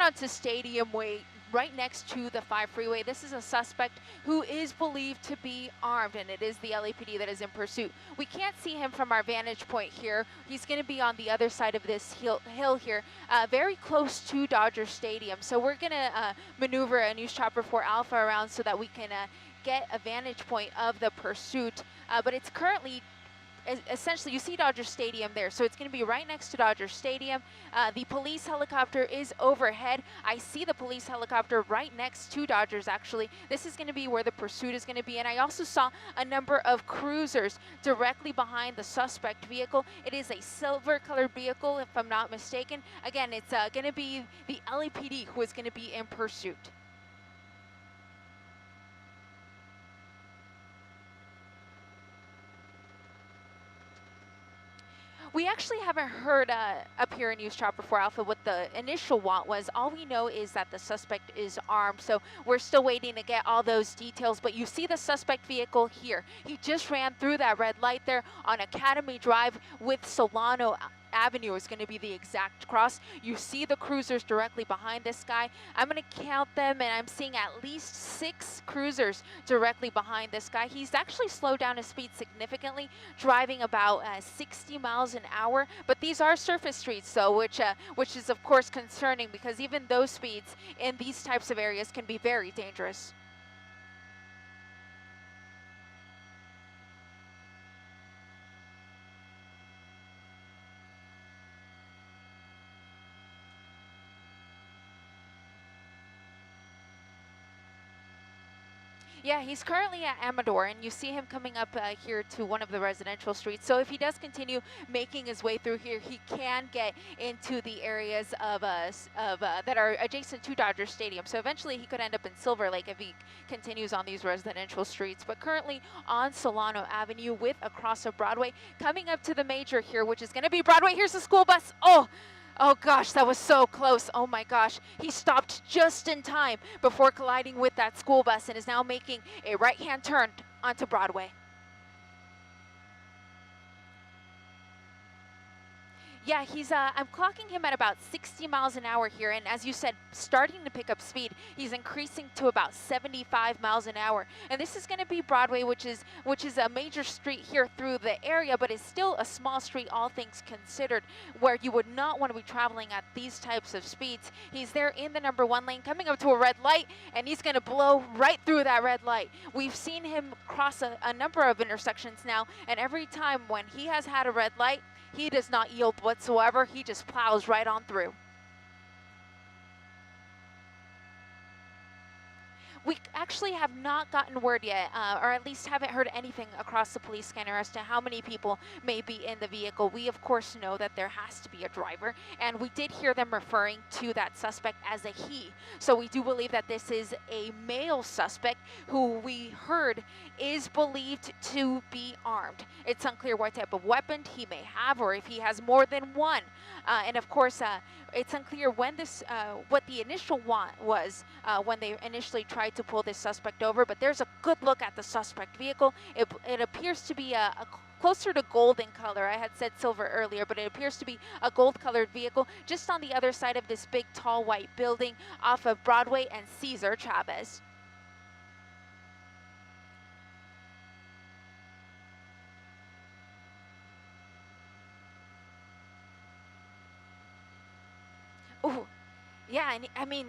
out onto Stadium Way, right next to the 5 freeway. This is a suspect who is believed to be armed, and it is the LAPD that is in pursuit. We can't see him from our vantage point here. He's going to be on the other side of this hill here, very close to Dodger Stadium. So we're going to maneuver a News Chopper 4 Alpha around so that we can get a vantage point of the pursuit. But it's currently essentially, you see Dodger Stadium there, so it's going to be right next to Dodger Stadium. The police helicopter is overhead. I see the police helicopter right next to Dodgers, actually. This is going to be where the pursuit is going to be, and I also saw a number of cruisers directly behind the suspect vehicle. It is a silver-colored vehicle, if I'm not mistaken. Again, it's going to be the LAPD who is going to be in pursuit. We actually haven't heard up here in News Chopper 4 Alpha what the initial want was. All we know is that the suspect is armed, so we're still waiting to get all those details. But you see the suspect vehicle here. He just ran through that red light there on Academy Drive with Solano Avenue is going to be the exact cross. You see the cruisers directly behind this guy. I'm going to count them, and I'm seeing at least 6 cruisers directly behind this guy. He's actually slowed down his speed significantly, driving about 60 miles an hour. But these are surface streets, though, which is of course concerning, because even those speeds in these types of areas can be very dangerous. Yeah, he's currently at Amador, and you see him coming up here to one of the residential streets. So if he does continue making his way through here, he can get into the areas of that are adjacent to Dodger Stadium. So eventually he could end up in Silver Lake if he continues on these residential streets. But currently on Solano Avenue with across of Broadway, coming up to the major here, which is going to be Broadway. Here's the school bus. Oh gosh, that was so close. Oh my gosh. He stopped just in time before colliding with that school bus and is now making a right-hand turn onto Broadway. Yeah, I'm clocking him at about 60 miles an hour here, and as you said, starting to pick up speed. He's increasing to about 75 miles an hour. And this is going to be Broadway, which is a major street here through the area, but it's still a small street, all things considered, where you would not want to be traveling at these types of speeds. He's there in the number 1 lane, coming up to a red light, and he's going to blow right through that red light. We've seen him cross a number of intersections now, and every time when he has had a red light, he does not yield whatsoever. He just plows right on through. We actually have not gotten word yet, or at least haven't heard anything across the police scanner as to how many people may be in the vehicle. We, of course, know that there has to be a driver, and we did hear them referring to that suspect as a he. So we do believe that this is a male suspect who we heard is believed to be armed. It's unclear what type of weapon he may have or if he has more than one. And of course, it's unclear when what the initial want was when they initially tried to pull this suspect over, but there's a good look at the suspect vehicle. It appears to be a closer to golden color. I had said silver earlier, but it appears to be a gold-colored vehicle just on the other side of this big, tall, white building off of Broadway and Cesar Chavez. Ooh. Yeah, and I mean,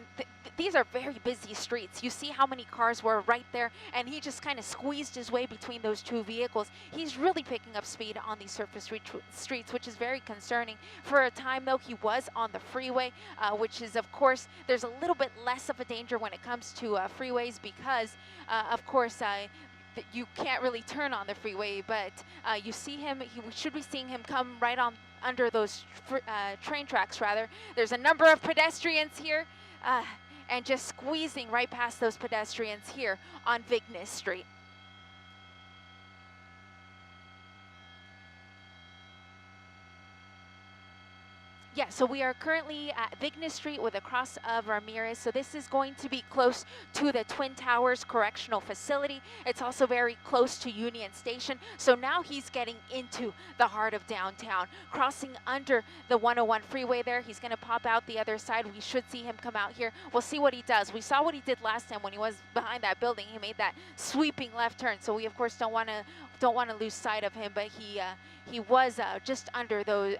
these are very busy streets. You see how many cars were right there, and he just kind of squeezed his way between those two vehicles. He's really picking up speed on these surface streets, which is very concerning. For a time, though, he was on the freeway, which is, of course, there's a little bit less of a danger when it comes to freeways because, of course, you can't really turn on the freeway, but you see him, we should be seeing him come right on under those train tracks, rather. There's a number of pedestrians here, and just squeezing right past those pedestrians here on Vignes Street. Yeah, so we are currently at Vignes Street with a cross of Ramirez. So this is going to be close to the Twin Towers Correctional Facility. It's also very close to Union Station. So now he's getting into the heart of downtown, crossing under the 101 freeway there. He's going to pop out the other side. We should see him come out here. We'll see what he does. We saw what he did last time when he was behind that building. He made that sweeping left turn. So we, of course, don't want to lose sight of him, but he was just under the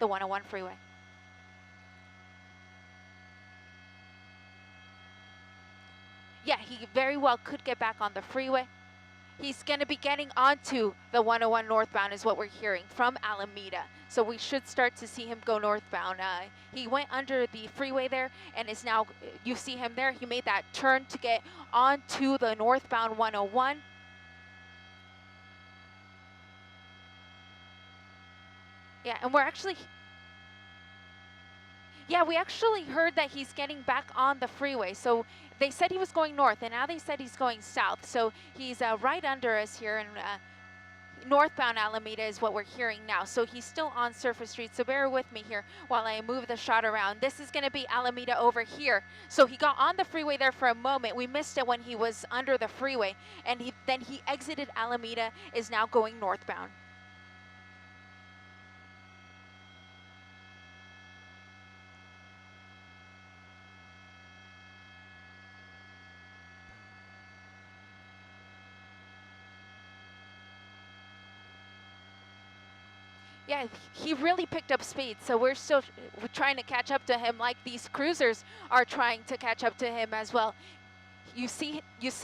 101 freeway. Yeah, he very well could get back on the freeway. He's going to be getting onto the 101 northbound is what we're hearing from Alameda. So we should start to see him go northbound. He went under the freeway there and is now, you see him there. He made that turn to get onto the northbound 101. Yeah, and we actually heard that he's getting back on the freeway. So they said he was going north, and now they said he's going south. So he's right under us here, and northbound Alameda is what we're hearing now. So he's still on Surface Street, so bear with me here while I move the shot around. This is going to be Alameda over here. So he got on the freeway there for a moment. We missed it when he was under the freeway, and then he exited Alameda, is now going northbound. Yeah, he really picked up speed, so we're trying to catch up to him like these cruisers are trying to catch up to him as well. You see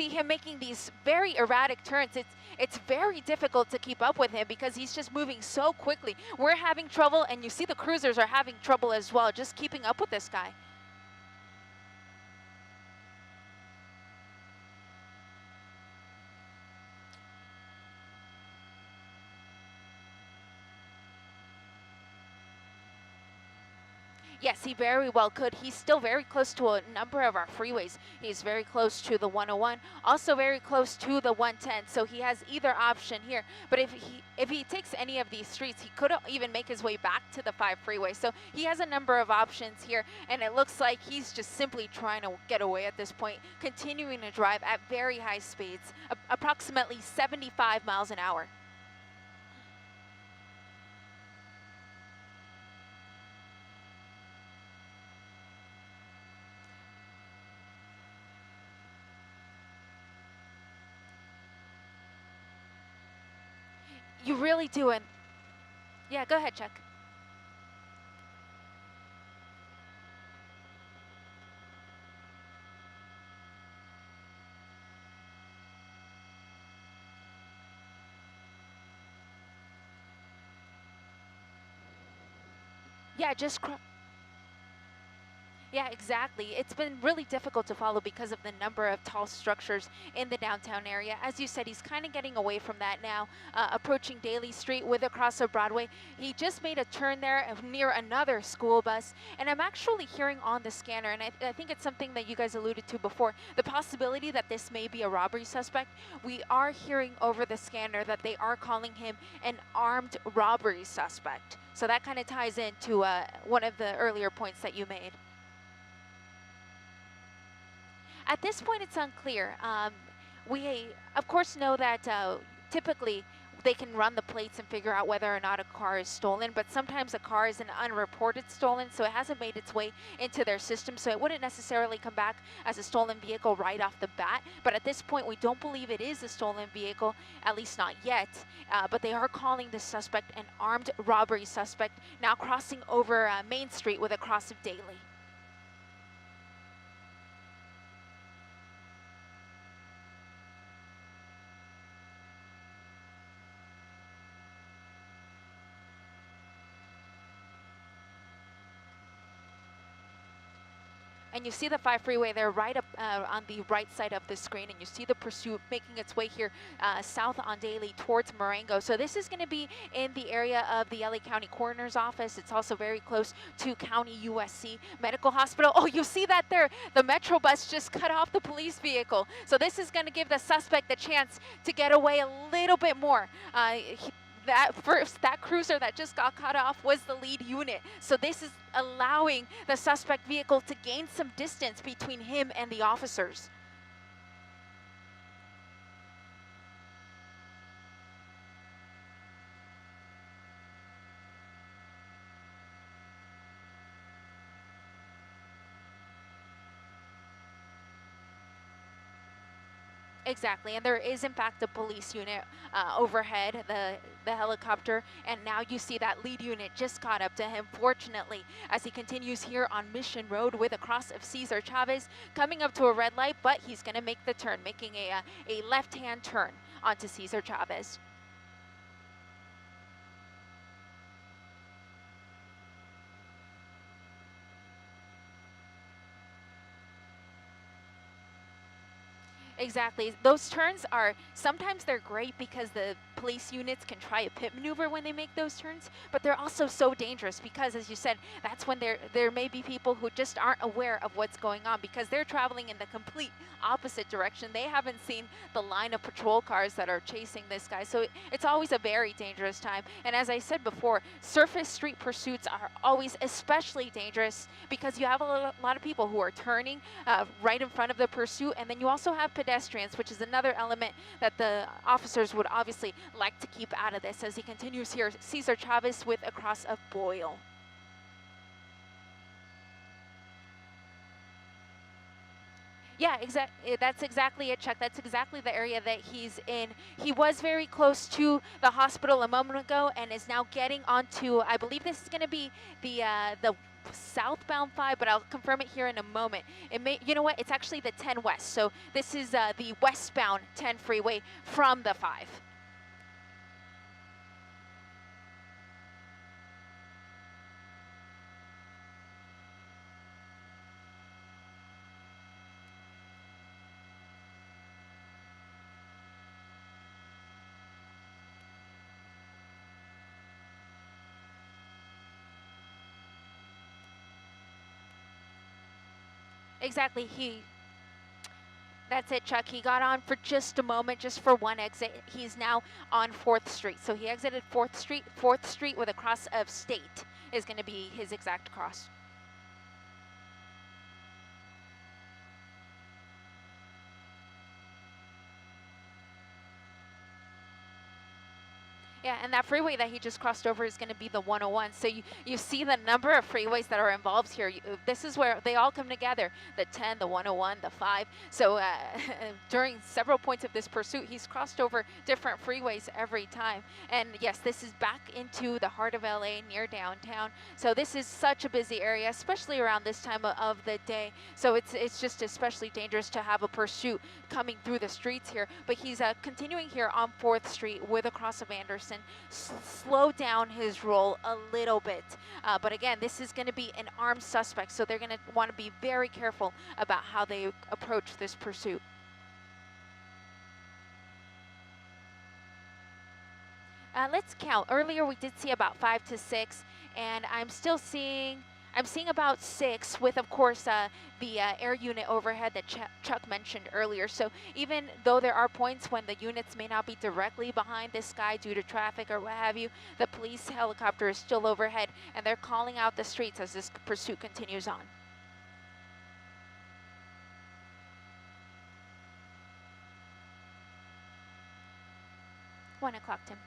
him making these very erratic turns. It's very difficult to keep up with him because he's just moving so quickly. We're having trouble, and you see the cruisers are having trouble as well, just keeping up with this guy. Yes, he very well could. He's still very close to a number of our freeways. He's very close to the 101, also very close to the 110. So he has either option here. But if he takes any of these streets, he could even make his way back to the 5 freeway. So he has a number of options here, and it looks like he's just simply trying to get away at this point, continuing to drive at very high speeds, approximately 75 miles an hour. You really do, and yeah, go ahead, Chuck. Yeah, yeah, exactly. It's been really difficult to follow because of the number of tall structures in the downtown area. As you said, he's kind of getting away from that now, approaching Daly Street with across of Broadway. He just made a turn there near another school bus, and I'm actually hearing on the scanner, and I think it's something that you guys alluded to before, the possibility that this may be a robbery suspect. We are hearing over the scanner that they are calling him an armed robbery suspect. So that kind of ties into one of the earlier points that you made. At this point, it's unclear. We, of course, know that typically they can run the plates and figure out whether or not a car is stolen, but sometimes a car is an unreported stolen, so it hasn't made its way into their system, so it wouldn't necessarily come back as a stolen vehicle right off the bat. But at this point, we don't believe it is a stolen vehicle, at least not yet, but they are calling the suspect an armed robbery suspect, now crossing over Main Street with a cross of Daly. And you see the 5 freeway there right up on the right side of the screen, and you see the pursuit making its way here south on Daly towards Marengo. So this is going to be in the area of the LA County Coroner's Office. It's also very close to County USC Medical Hospital. Oh, you see that there? The Metro bus just cut off the police vehicle. So this is going to give the suspect the chance to get away a little bit more. that cruiser that just got cut off was the lead unit. So this is allowing the suspect vehicle to gain some distance between him and the officers. Exactly, and there is in fact a police unit overhead, the helicopter, and now you see that lead unit just caught up to him, fortunately, as he continues here on Mission Road with a cross of Cesar Chavez, coming up to a red light, but he's going to make the turn, making a left-hand turn onto Cesar Chavez. Exactly. Those turns are, sometimes they're great because the police units can try a pit maneuver when they make those turns, but they're also so dangerous because, as you said, that's when there may be people who just aren't aware of what's going on because they're traveling in the complete opposite direction. They haven't seen the line of patrol cars that are chasing this guy, so it's always a very dangerous time. And as I said before, surface street pursuits are always especially dangerous because you have a lot of people who are turning right in front of the pursuit, and then you also have pedestrians, which is another element that the officers would obviously like to keep out of this as he continues here. Cesar Chavez with a cross of Boyle. Yeah, that's exactly it, Chuck. That's exactly the area that he's in. He was very close to the hospital a moment ago and is now getting onto, I believe this is going to be the southbound 5, but I'll confirm it here in a moment. It may, you know what? It's actually the 10 West. So this is the westbound 10 freeway from the 5. Exactly. That's it, Chuck. He got on for just a moment, just for one exit. He's now on 4th Street. So he exited 4th Street. 4th Street with a cross of State is going to be his exact cross. Yeah, and that freeway that he just crossed over is going to be the 101. So you see the number of freeways that are involved here. This is where they all come together, the 10, the 101, the 5. So during several points of this pursuit, he's crossed over different freeways every time. And yes, this is back into the heart of LA, near downtown. So this is such a busy area, especially around this time of the day. So it's just especially dangerous to have a pursuit coming through the streets here. But he's continuing here on 4th Street with a cross of Anderson. Slow down his roll a little bit. But again, this is going to be an armed suspect, so they're going to want to be very careful about how they approach this pursuit. Let's count. Earlier we did see about 5 to 6, and I'm seeing about 6 with, of course, the air unit overhead that Chuck mentioned earlier. So even though there are points when the units may not be directly behind this guy due to traffic or what have you, the police helicopter is still overhead, and they're calling out the streets as this pursuit continues on. One o'clock, Tim.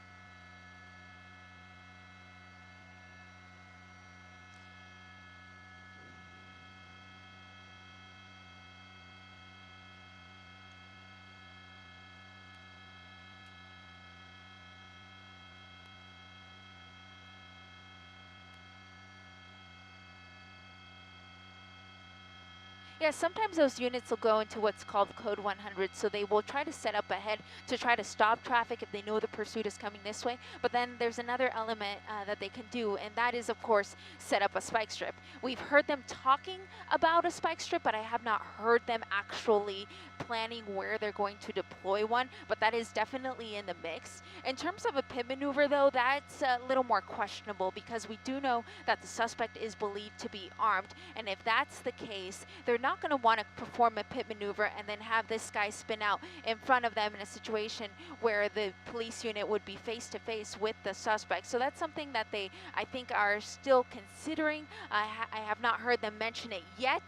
Yeah, sometimes those units will go into what's called code 100, so they will try to set up ahead to try to stop traffic if they know the pursuit is coming this way. But then there's another element that they can do, and that is, of course, set up a spike strip. We've heard them talking about a spike strip, but I have not heard them actually planning where they're going to deploy one, but that is definitely in the mix. In terms of a pit maneuver, though, that's a little more questionable because we do know that the suspect is believed to be armed, and if that's the case, they're not going to want to perform a pit maneuver and then have this guy spin out in front of them in a situation where the police unit would be face to face with the suspect. So that's something that they, I think, are still considering. I have not heard them mention it yet,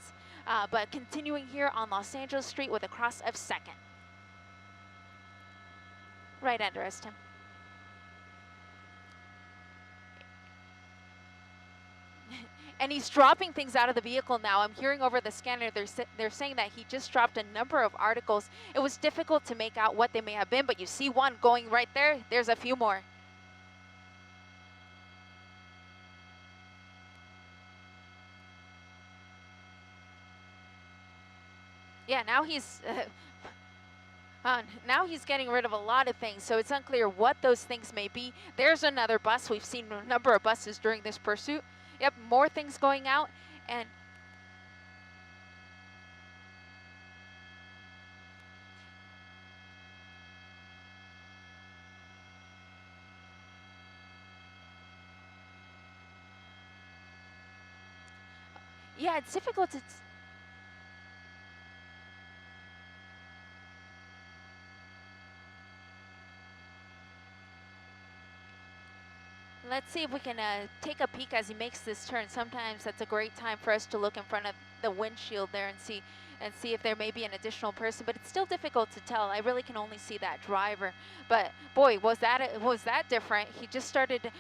but continuing here on Los Angeles Street with a cross of 2nd. Right under us, Tim. And he's dropping things out of the vehicle now. I'm hearing over the scanner, they're saying that he just dropped a number of articles. It was difficult to make out what they may have been, but you see one going right there. There's a few more. Yeah, now he's getting rid of a lot of things, so it's unclear what those things may be. There's another bus. We've seen a number of buses during this pursuit. Yep, more things going out, and yeah, it's difficult to let's see if we can take a peek as he makes this turn. Sometimes that's a great time for us to look in front of the windshield there and see if there may be an additional person, but it's still difficult to tell. I really can only see that driver. But boy, was that different. He just started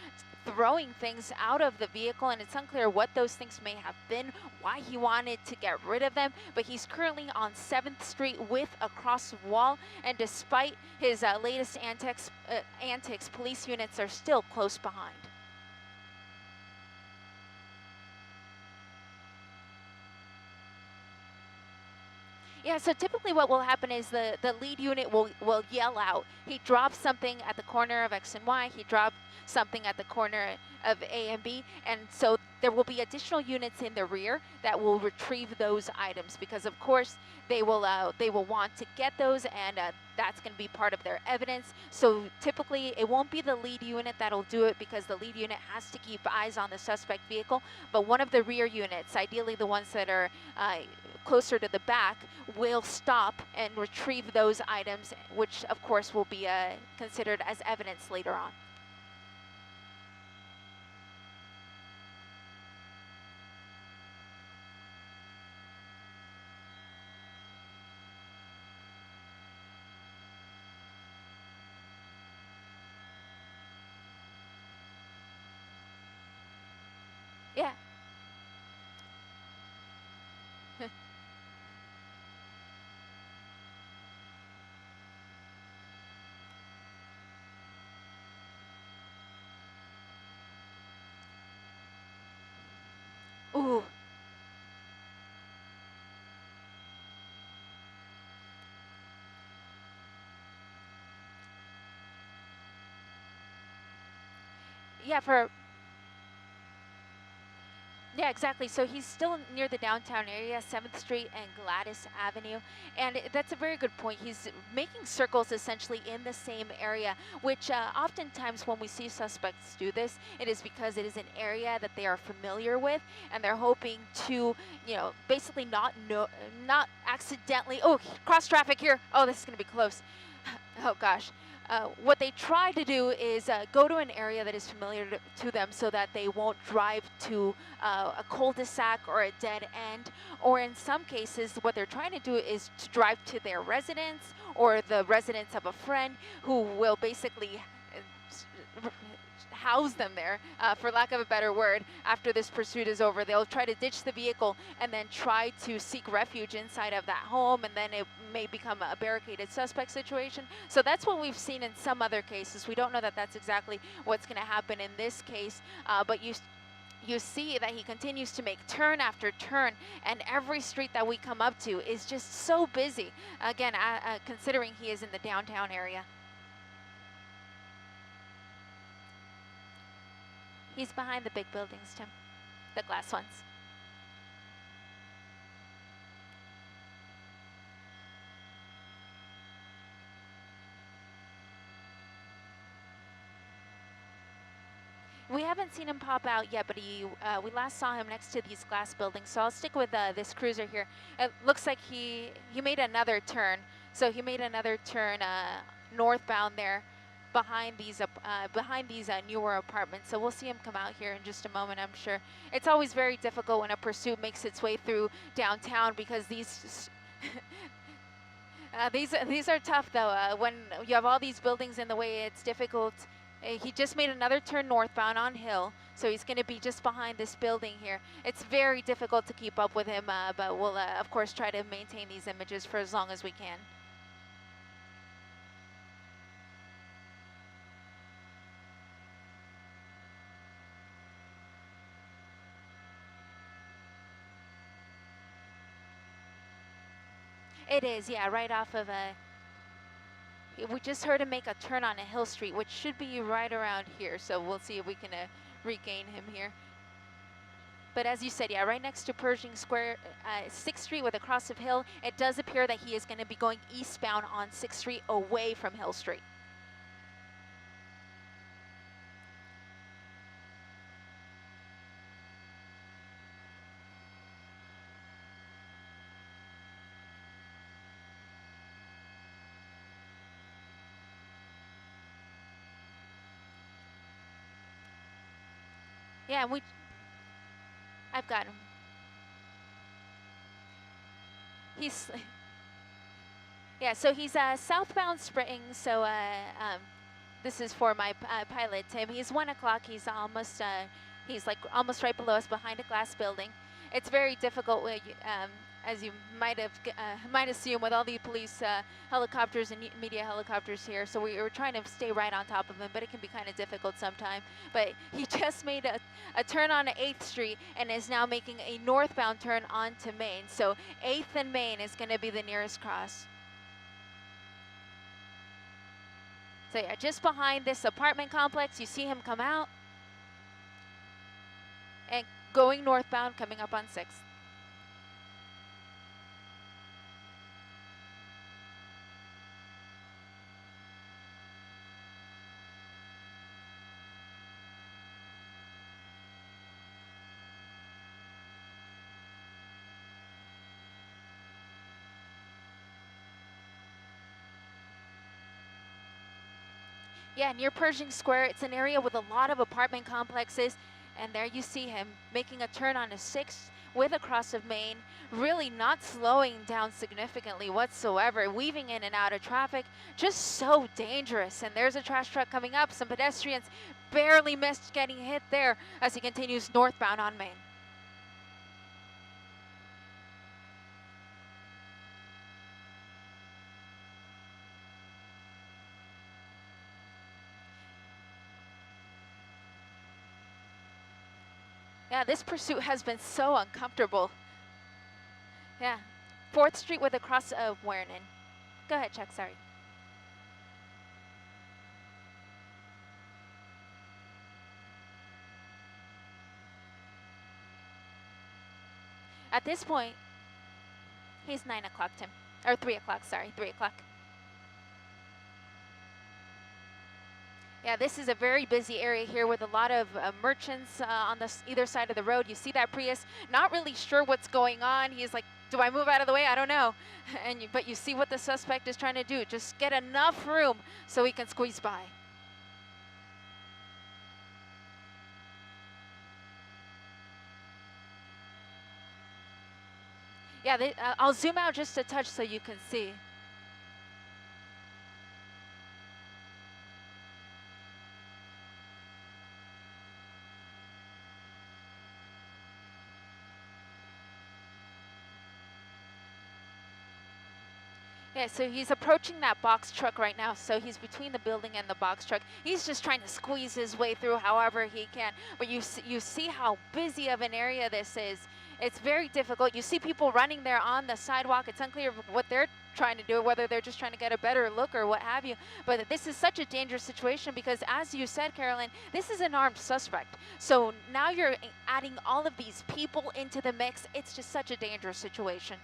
throwing things out of the vehicle, and it's unclear what those things may have been, why he wanted to get rid of them, but he's currently on 7th Street with a cross wall, and despite his latest antics, police units are still close behind. Yeah, so typically what will happen is the lead unit will yell out. He drops something at the corner of X and Y. He dropped something at the corner of A and B. And so there will be additional units in the rear that will retrieve those items because, of course, they will want to get those, and that's going to be part of their evidence. So typically it won't be the lead unit that'll do it because the lead unit has to keep eyes on the suspect vehicle. But one of the rear units, ideally the ones that are closer to the back, will stop and retrieve those items, which of course will be considered as evidence later on. Yeah. Ooh. Yeah, yeah, exactly. So he's still near the downtown area, 7th Street and Gladys Avenue. And that's a very good point. He's making circles essentially in the same area, which oftentimes when we see suspects do this, it is because it is an area that they are familiar with, and they're hoping to, basically not accidentally, oh, cross traffic here. Oh, this is going to be close. Oh, gosh. What they try to do is go to an area that is familiar to them so that they won't drive to a cul-de-sac or a dead end. Or in some cases, what they're trying to do is to drive to their residence or the residence of a friend who will basically house them there, for lack of a better word. After this pursuit is over, they'll try to ditch the vehicle and then try to seek refuge inside of that home, and then it may become a barricaded suspect situation. So that's what we've seen in some other cases. We don't know that that's exactly what's going to happen in this case, but you see that he continues to make turn after turn, and every street that we come up to is just so busy. Again, considering he is in the downtown area. He's behind the big buildings, Tim. The glass ones. We haven't seen him pop out yet, but we last saw him next to these glass buildings. So I'll stick with this cruiser here. It looks like he made another turn. So he made another turn northbound there, behind these newer apartments. So we'll see him come out here in just a moment, I'm sure. It's always very difficult when a pursuit makes its way through downtown because these these are tough though. When you have all these buildings in the way, it's difficult. He just made another turn northbound on Hill, so he's going to be just behind this building here. It's very difficult to keep up with him, but we'll of course try to maintain these images for as long as we can. It is, yeah, right off of we just heard him make a turn on a Hill Street, which should be right around here. So we'll see if we can regain him here. But as you said, yeah, right next to Pershing Square, 6th Street with a cross of Hill, it does appear that he is going to be going eastbound on 6th Street away from Hill Street. Yeah, I've got him. Yeah, so he's southbound Spring, so this is for my pilot, Tim. He's 1 o'clock, he's like almost right below us behind a glass building. It's very difficult, as you might assume, with all the police helicopters and media helicopters here. So we were trying to stay right on top of him, but it can be kind of difficult sometimes. But he just made a turn on 8th Street and is now making a northbound turn onto Main. So 8th and Main is going to be the nearest cross. So yeah, just behind this apartment complex, you see him come out and going northbound, coming up on 6th. Yeah, near Pershing Square, it's an area with a lot of apartment complexes, and there you see him making a turn on a 6th with a cross of Main, really not slowing down significantly whatsoever, weaving in and out of traffic, just so dangerous. And there's a trash truck coming up. Some pedestrians barely missed getting hit there as he continues northbound on Main. Yeah, this pursuit has been so uncomfortable. Yeah, 4th Street with a cross of Wernan. Go ahead, Chuck, sorry. At this point, he's 9 o'clock, Tim. Or 3 o'clock, sorry, 3 o'clock. Yeah, this is a very busy area here with a lot of merchants on either side of the road. You see that Prius, not really sure what's going on. He's like, do I move out of the way? I don't know. But you see what the suspect is trying to do. Just get enough room so he can squeeze by. Yeah, I'll zoom out just a touch so you can see. Yeah, so he's approaching that box truck right now. So he's between the building and the box truck. He's just trying to squeeze his way through however he can. But you see how busy of an area this is. It's very difficult. You see people running there on the sidewalk. It's unclear what they're trying to do, whether they're just trying to get a better look or what have you. But this is such a dangerous situation because, as you said, Carolyn, this is an armed suspect. So now you're adding all of these people into the mix. It's just such a dangerous situation.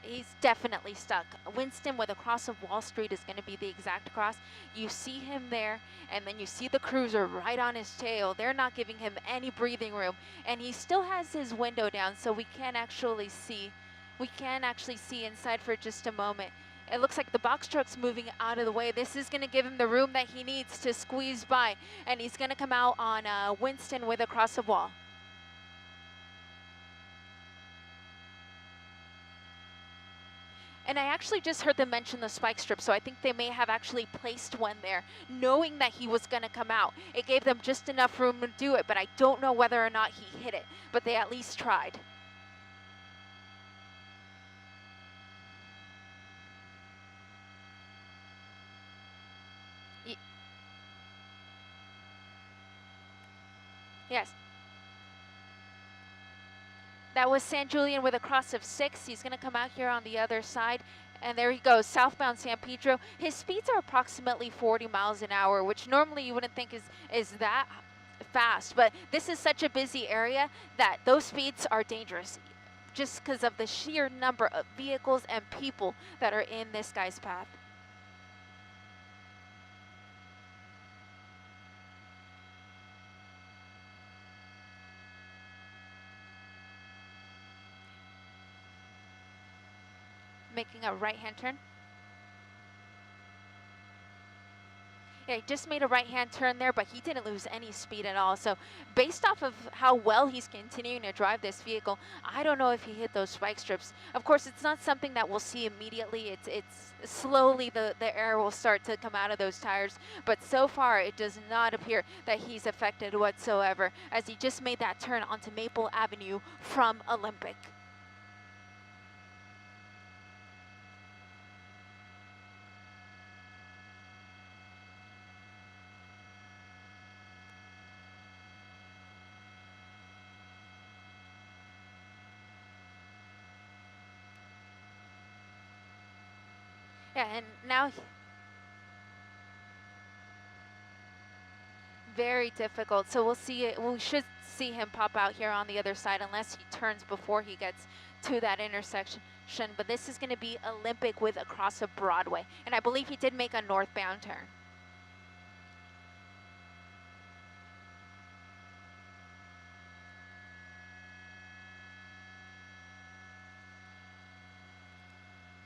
He's definitely stuck. Winston with across of Wall Street is going to be the exact cross. You see him there, and then you see the cruiser right on his tail. They're not giving him any breathing room, and he still has his window down, so we can actually see. We can actually see inside for just a moment. It looks like the box truck's moving out of the way. This is going to give him the room that he needs to squeeze by, and he's going to come out on Winston with across the wall. And I actually just heard them mention the spike strip, so I think they may have actually placed one there, knowing that he was going to come out. It gave them just enough room to do it, but I don't know whether or not he hit it, but they at least tried. Yes. That was San Julian with a cross of 6. He's going to come out here on the other side. And there he goes, southbound San Pedro. His speeds are approximately 40 miles an hour, which normally you wouldn't think is that fast. But this is such a busy area that those speeds are dangerous just because of the sheer number of vehicles and people that are in this guy's path. Making a right-hand turn. Yeah, he just made a right-hand turn there, but he didn't lose any speed at all. So based off of how well he's continuing to drive this vehicle, I don't know if he hit those spike strips. Of course, it's not something that we'll see immediately. It's slowly the air will start to come out of those tires. But so far, it does not appear that he's affected whatsoever, as he just made that turn onto Maple Avenue from Olympic. Yeah, and now very difficult. So we'll see it. We should see him pop out here on the other side unless he turns before he gets to that intersection. But this is going to be Olympic with across of Broadway, and I believe he did make a northbound turn.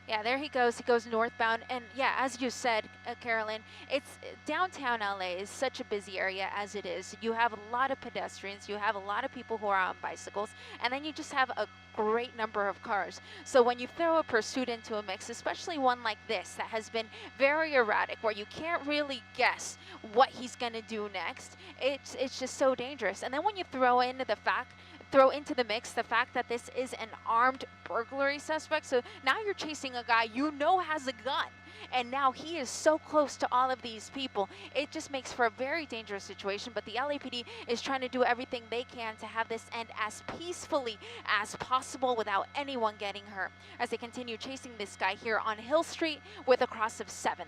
Yeah, there he goes northbound. And yeah, as you said, Carolyn, it's downtown LA is such a busy area as it is. You have a lot of pedestrians, you have a lot of people who are on bicycles, and then you just have a great number of cars. So when you throw a pursuit into a mix, especially one like this that has been very erratic, where you can't really guess what he's going to do next, it's just so dangerous. And then when you throw into the mix the fact that this is an armed burglary suspect, so now you're chasing a guy you know has a gun, and now he is so close to all of these people. It just makes for a very dangerous situation, but the LAPD is trying to do everything they can to have this end as peacefully as possible without anyone getting hurt, as they continue chasing this guy here on Hill Street with a cross of 7th.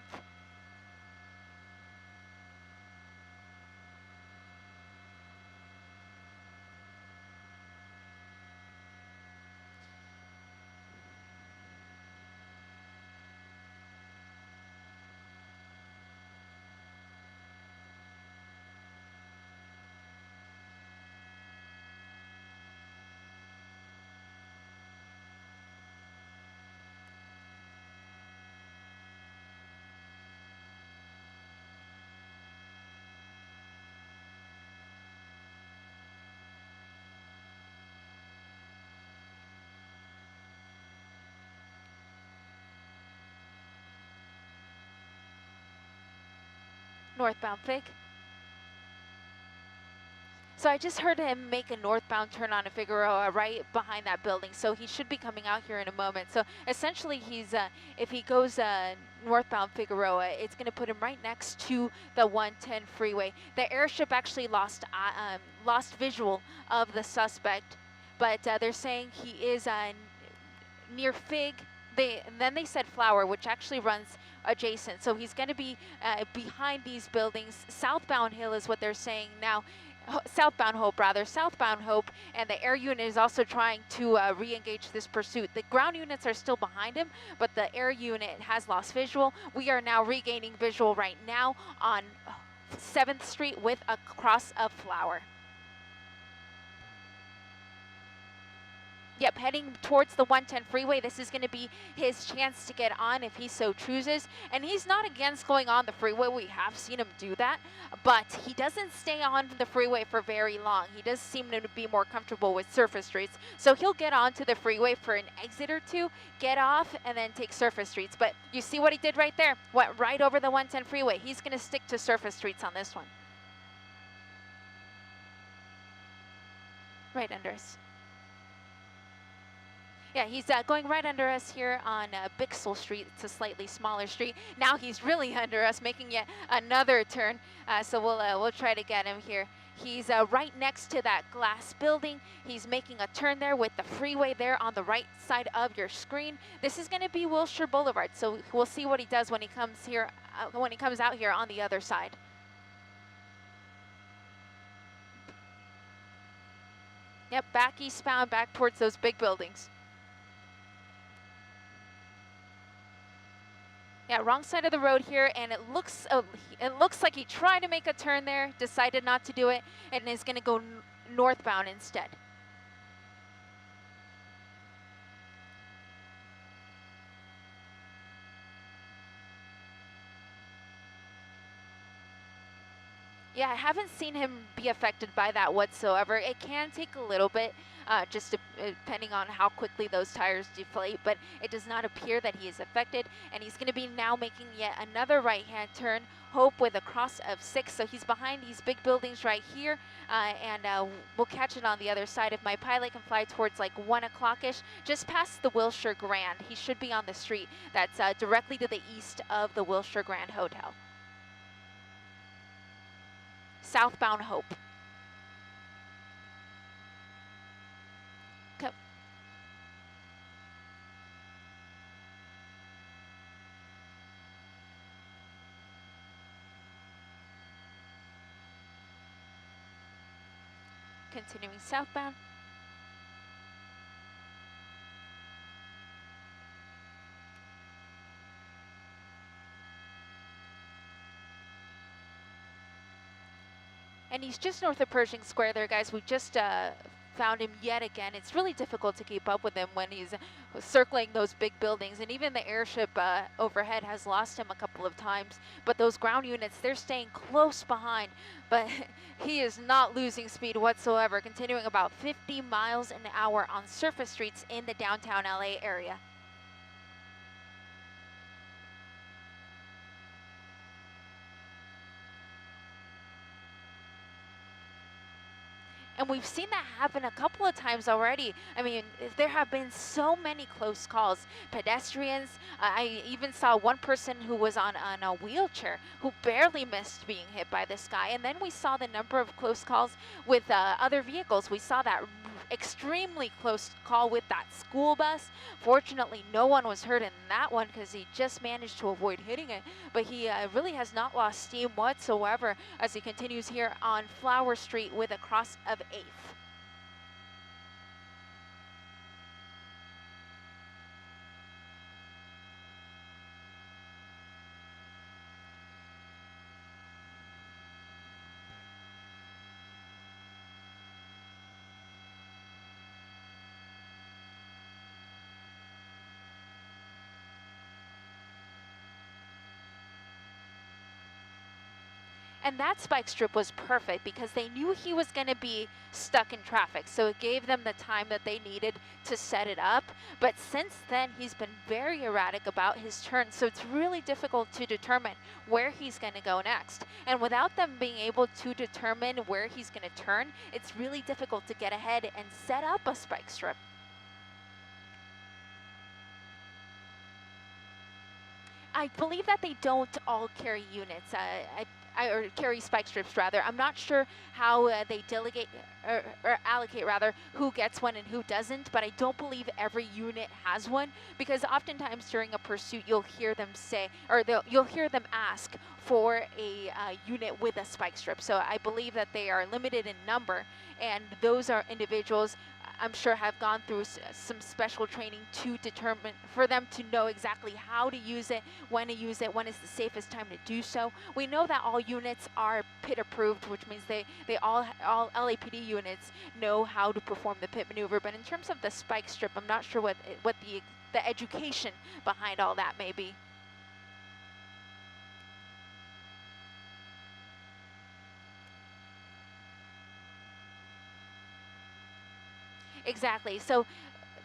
Northbound Fig. So I just heard him make a northbound turn on a Figueroa right behind that building. So he should be coming out here in a moment. So essentially he's, if he goes northbound Figueroa, it's going to put him right next to the 110 freeway. The airship actually lost visual of the suspect, but they're saying he is near Fig. And then they said Flower, which actually runs adjacent. So he's going to be behind these buildings. Southbound Hill is what they're saying now. Southbound Hope rather, southbound Hope, and the air unit is also trying to re-engage this pursuit. The ground units are still behind him, but the air unit has lost visual. We are now regaining visual right now on 7th Street with a cross of Flower. Yep, heading towards the 110 freeway. This is going to be his chance to get on if he so chooses. And he's not against going on the freeway. We have seen him do that. But he doesn't stay on the freeway for very long. He does seem to be more comfortable with surface streets. So he'll get onto the freeway for an exit or two, get off, and then take surface streets. But you see what he did right there? Went right over the 110 freeway. He's going to stick to surface streets on this one. Right under us. Yeah, he's going right under us here on Bixel Street. It's a slightly smaller street. Now he's really under us, making yet another turn. So we'll try to get him here. He's right next to that glass building. He's making a turn there with the freeway there on the right side of your screen. This is going to be Wilshire Boulevard, so we'll see what he does when he comes here, when he comes out here on the other side. Yep, back eastbound, back towards those big buildings. Yeah, wrong side of the road here, and it looks like he tried to make a turn there, decided not to do it, and is going to go northbound instead. Yeah, I haven't seen him be affected by that whatsoever. It can take a little bit, just depending on how quickly those tires deflate, but it does not appear that he is affected. And he's going to be now making yet another right-hand turn, Hope with a cross of 6. So he's behind these big buildings right here, and we'll catch it on the other side. If my pilot can fly towards like 1 o'clock-ish, just past the Wilshire Grand. He should be on the street that's directly to the east of the Wilshire Grand Hotel. Southbound Hope. Okay. Continuing southbound. And he's just north of Pershing Square there, guys. We just found him yet again. It's really difficult to keep up with him when he's circling those big buildings. And even the airship overhead has lost him a couple of times. But those ground units, they're staying close behind. But he is not losing speed whatsoever, continuing about 50 miles an hour on surface streets in the downtown LA area. And we've seen that happen a couple of times already. I mean, there have been so many close calls. Pedestrians, I even saw one person who was on a wheelchair who barely missed being hit by this guy. And then we saw the number of close calls with other vehicles. We saw that extremely close call with that school bus. Fortunately, no one was hurt in that one because he just managed to avoid hitting it. But he really has not lost steam whatsoever as he continues here on Flower Street with a cross of 8th. And that spike strip was perfect because they knew he was going to be stuck in traffic. So it gave them the time that they needed to set it up. But since then, he's been very erratic about his turns. So it's really difficult to determine where he's going to go next. And without them being able to determine where he's going to turn, it's really difficult to get ahead and set up a spike strip. I believe that they don't all carry units. or carry spike strips rather. I'm not sure how they delegate or allocate rather who gets one and who doesn't, but I don't believe every unit has one, because oftentimes during a pursuit you'll hear them say, or you'll hear them ask for a unit with a spike strip. So I believe that they are limited in number, and those are individuals I'm sure have gone through some special training to determine, for them to know exactly how to use it, when is the safest time to do so. We know that all units are pit approved, which means they all LAPD units know how to perform the pit maneuver. But in terms of the spike strip, I'm not sure what the education behind all that may be. Exactly. So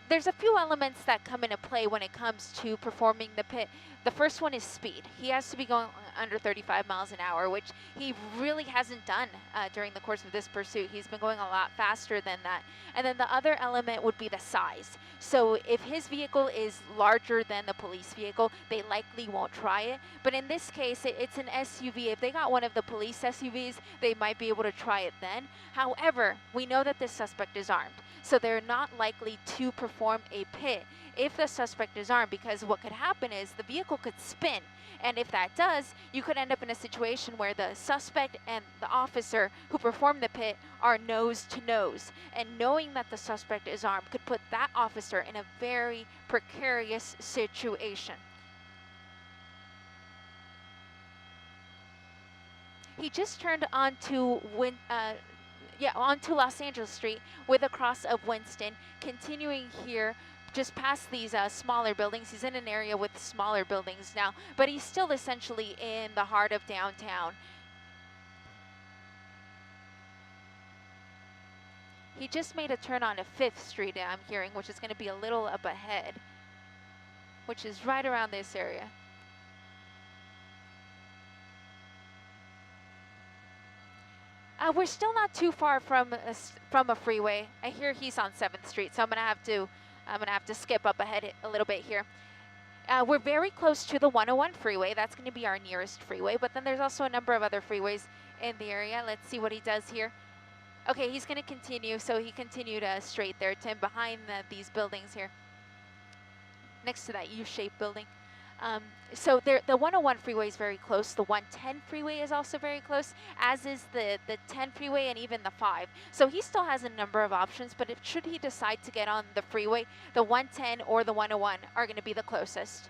there's a few elements that come into play when it comes to performing the pit. The first one is speed. He has to be going under 35 miles an hour, which he really hasn't done during the course of this pursuit. He's been going a lot faster than that. And then the other element would be the size. So if his vehicle is larger than the police vehicle, they likely won't try it. But in this case, it's an SUV. If they got one of the police SUVs, they might be able to try it then. However, we know that this suspect is armed, so they're not likely to perform a pit if the suspect is armed, because what could happen is the vehicle could spin. And if that does, you could end up in a situation where the suspect and the officer who performed the pit are nose to nose. And knowing that the suspect is armed could put that officer in a very precarious situation. He just turned onto onto Los Angeles Street with a cross of Winston, continuing here just past these smaller buildings. He's in an area with smaller buildings now, but he's still essentially in the heart of downtown. He just made a turn on a 5th Street, I'm hearing, which is going to be a little up ahead, which is right around this area. We're still not too far from a freeway. I hear he's on 7th Street, so I'm gonna have to skip up ahead a little bit here. We're very close to the 101 freeway. That's going to be our nearest freeway, but then there's also a number of other freeways in the area. Let's see what he does here. Okay, he's going to continue, so he continued straight there, Tim, behind these buildings here, next to that U-shaped building. So the 101 freeway is very close. The 110 freeway is also very close, as is the 10 freeway and even the 5. So he still has a number of options, but should he decide to get on the freeway, the 110 or the 101 are going to be the closest.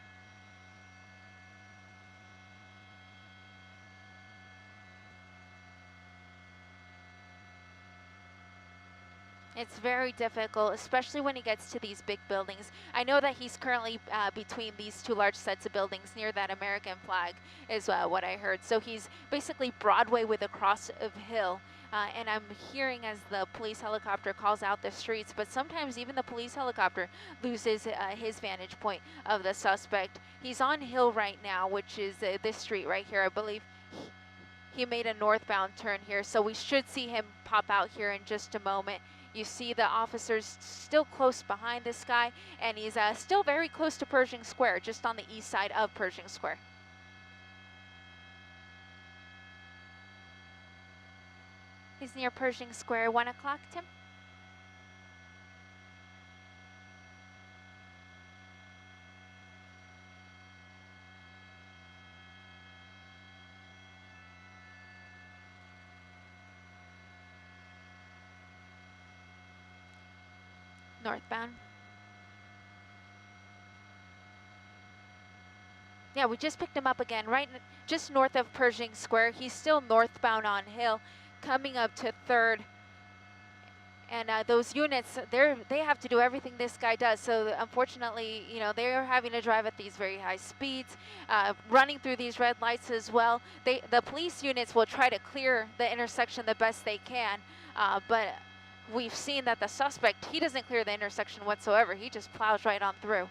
It's very difficult, especially when he gets to these big buildings. I know that he's currently between these two large sets of buildings near that American flag is what I heard. So he's basically Broadway with a cross of hill. And I'm hearing as the police helicopter calls out the streets, but sometimes even the police helicopter loses his vantage point of the suspect. He's on Hill right now, which is this street right here, I believe. He made a northbound turn here, so we should see him pop out here in just a moment. You see the officers still close behind this guy, and he's still very close to Pershing Square, just on the east side of Pershing Square. He's near Pershing Square, 1 o'clock, Tim? Northbound. Yeah, we just picked him up again, right just north of Pershing Square. He's still northbound on Hill, coming up to 3rd. And those units, they have to do everything this guy does. So unfortunately, you know, they're having to drive at these very high speeds, running through these red lights as well. The police units will try to clear the intersection the best they can, but we've seen that the suspect, he doesn't clear the intersection whatsoever. He just plows right on through.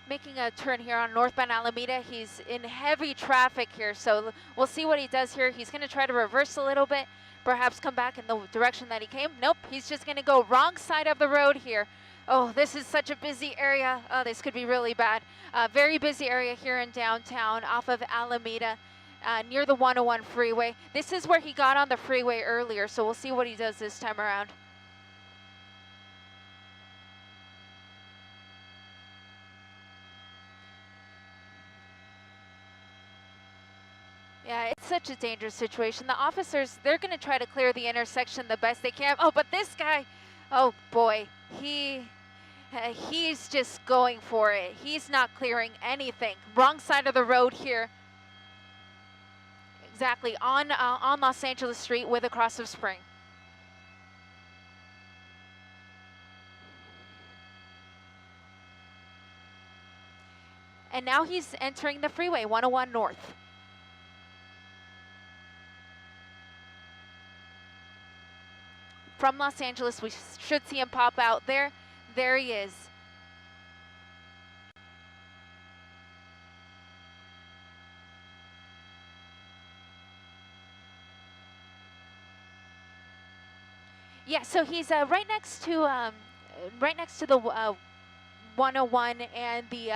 making a turn here on northbound Alameda. He's in heavy traffic here, so we'll see what he does here. He's going to try to reverse a little bit, perhaps come back in the direction that he came. Nope, he's just going to go wrong side of the road here. Oh, this is such a busy area. Oh, this could be really bad. Very busy area here in downtown off of Alameda. Near the 101 freeway. This is where he got on the freeway earlier, so we'll see what he does this time around. Yeah, it's such a dangerous situation. The officers, they're going to try to clear the intersection the best they can. Oh, but this guy, oh boy, he's just going for it. He's not clearing anything. Wrong side of the road here. Exactly, on Los Angeles Street with a cross of Spring. And now he's entering the freeway, 101 North. From Los Angeles, we should see him pop out there. There he is. Yeah, so he's right next to the 101 and the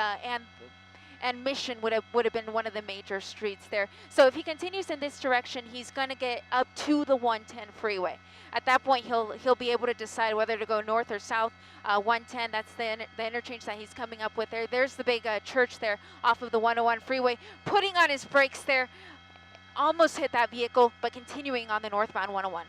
and Mission would have been one of the major streets there. So if he continues in this direction, he's going to get up to the 110 freeway. At that point, he'll be able to decide whether to go north or south. 110, that's the interchange that he's coming up with there. There's the big church there off of the 101 freeway. Putting on his brakes there, almost hit that vehicle, but continuing on the northbound 101.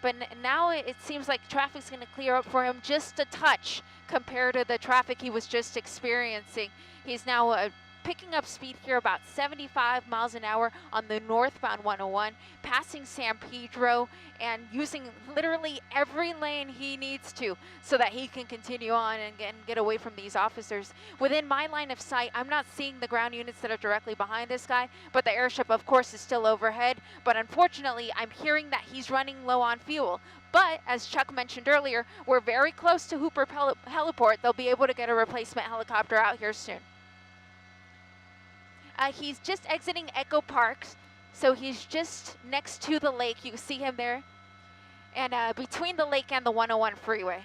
But now it seems like traffic's going to clear up for him just a touch compared to the traffic he was just experiencing. He's now picking up speed here about 75 miles an hour on the northbound 101, passing San Pedro and using literally every lane he needs to so that he can continue on and get away from these officers. Within my line of sight, I'm not seeing the ground units that are directly behind this guy, but the airship, of course, is still overhead. But unfortunately, I'm hearing that he's running low on fuel. But as Chuck mentioned earlier, we're very close to Hooper Heliport. They'll be able to get a replacement helicopter out here soon. He's just exiting Echo Park, so he's just next to the lake. You see him there. And between the lake and the 101 freeway.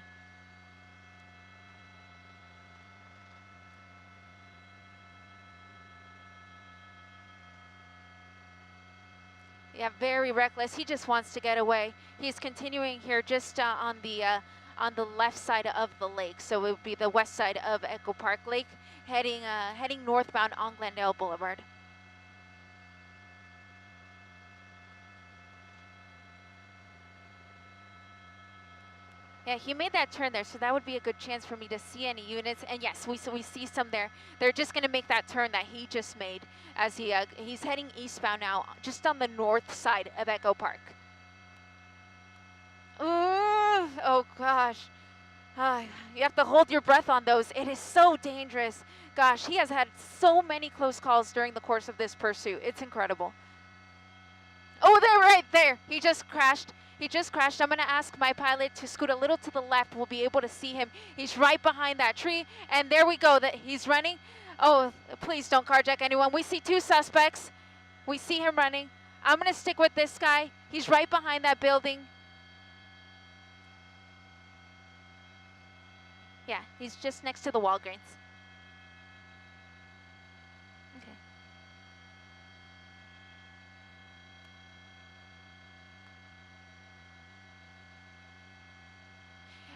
Yeah, very reckless. He just wants to get away. He's continuing here just on the left side of the lake, so it would be the west side of Echo Park Lake, heading northbound on Glendale Boulevard. Yeah, he made that turn there, so that would be a good chance for me to see any units. And yes, we see some there. They're just going to make that turn that he just made as he's heading eastbound now, just on the north side of Echo Park. Ooh, oh gosh. You have to hold your breath on those. It is so dangerous. Gosh, he has had so many close calls during the course of this pursuit. It's incredible. Oh, they're right there. He just crashed. He just crashed. I'm going to ask my pilot to scoot a little to the left. We'll be able to see him. He's right behind that tree. And there we go. That he's running. Oh, please don't carjack anyone. We see two suspects. We see him running. I'm going to stick with this guy. He's right behind that building. Yeah, he's just next to the Walgreens. Okay.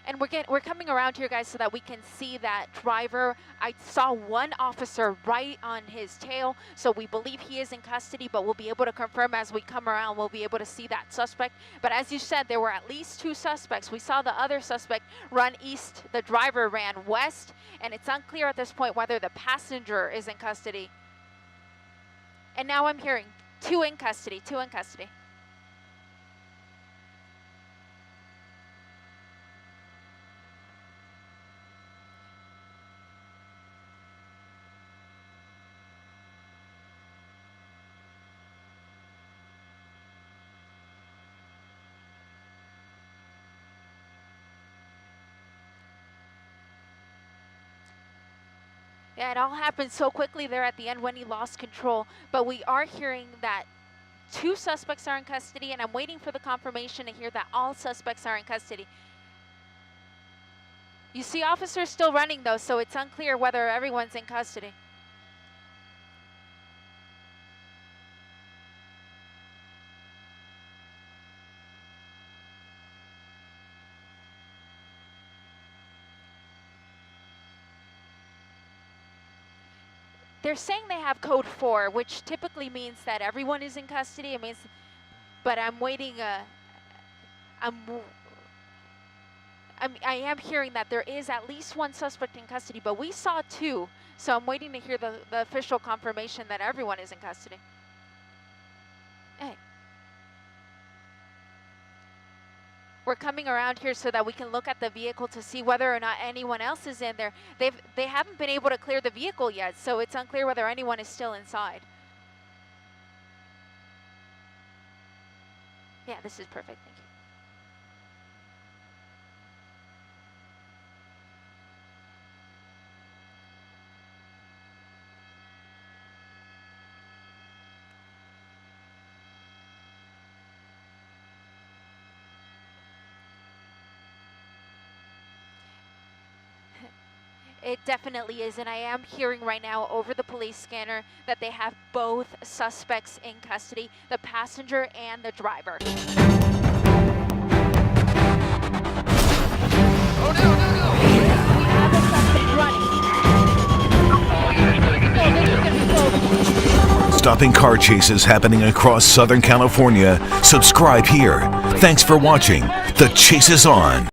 And we're coming around here, guys, so that we can see that driver. I saw one officer right on his tail, so we believe he is in custody, but we'll be able to confirm as we come around. We'll be able to see that suspect. But as you said, there were at least two suspects. We saw the other suspect run east. The driver ran west, and it's unclear at this point whether the passenger is in custody. And now I'm hearing two in custody. Yeah, it all happened so quickly there at the end when he lost control. But we are hearing that 2 suspects are in custody, and I'm waiting for the confirmation to hear that all suspects are in custody. You see officers still running though, so it's unclear whether everyone's in custody. They're saying they have code 4, which typically means that everyone is in custody. It means, but I'm waiting. I am hearing that there is at least 1 suspect in custody, but we saw 2, so I'm waiting to hear the official confirmation that everyone is in custody. Hey. We're coming around here so that we can look at the vehicle to see whether or not anyone else is in there. They haven't been able to clear the vehicle yet, so it's unclear whether anyone is still inside. Yeah, this is perfect, thank you. It definitely is, and I am hearing right now over the police scanner that they have both suspects in custody, the passenger and the driver. Oh, no, no, no! We have a suspect running. Stopping car chases happening across Southern California. Subscribe here. Thanks for watching. The Chase is on.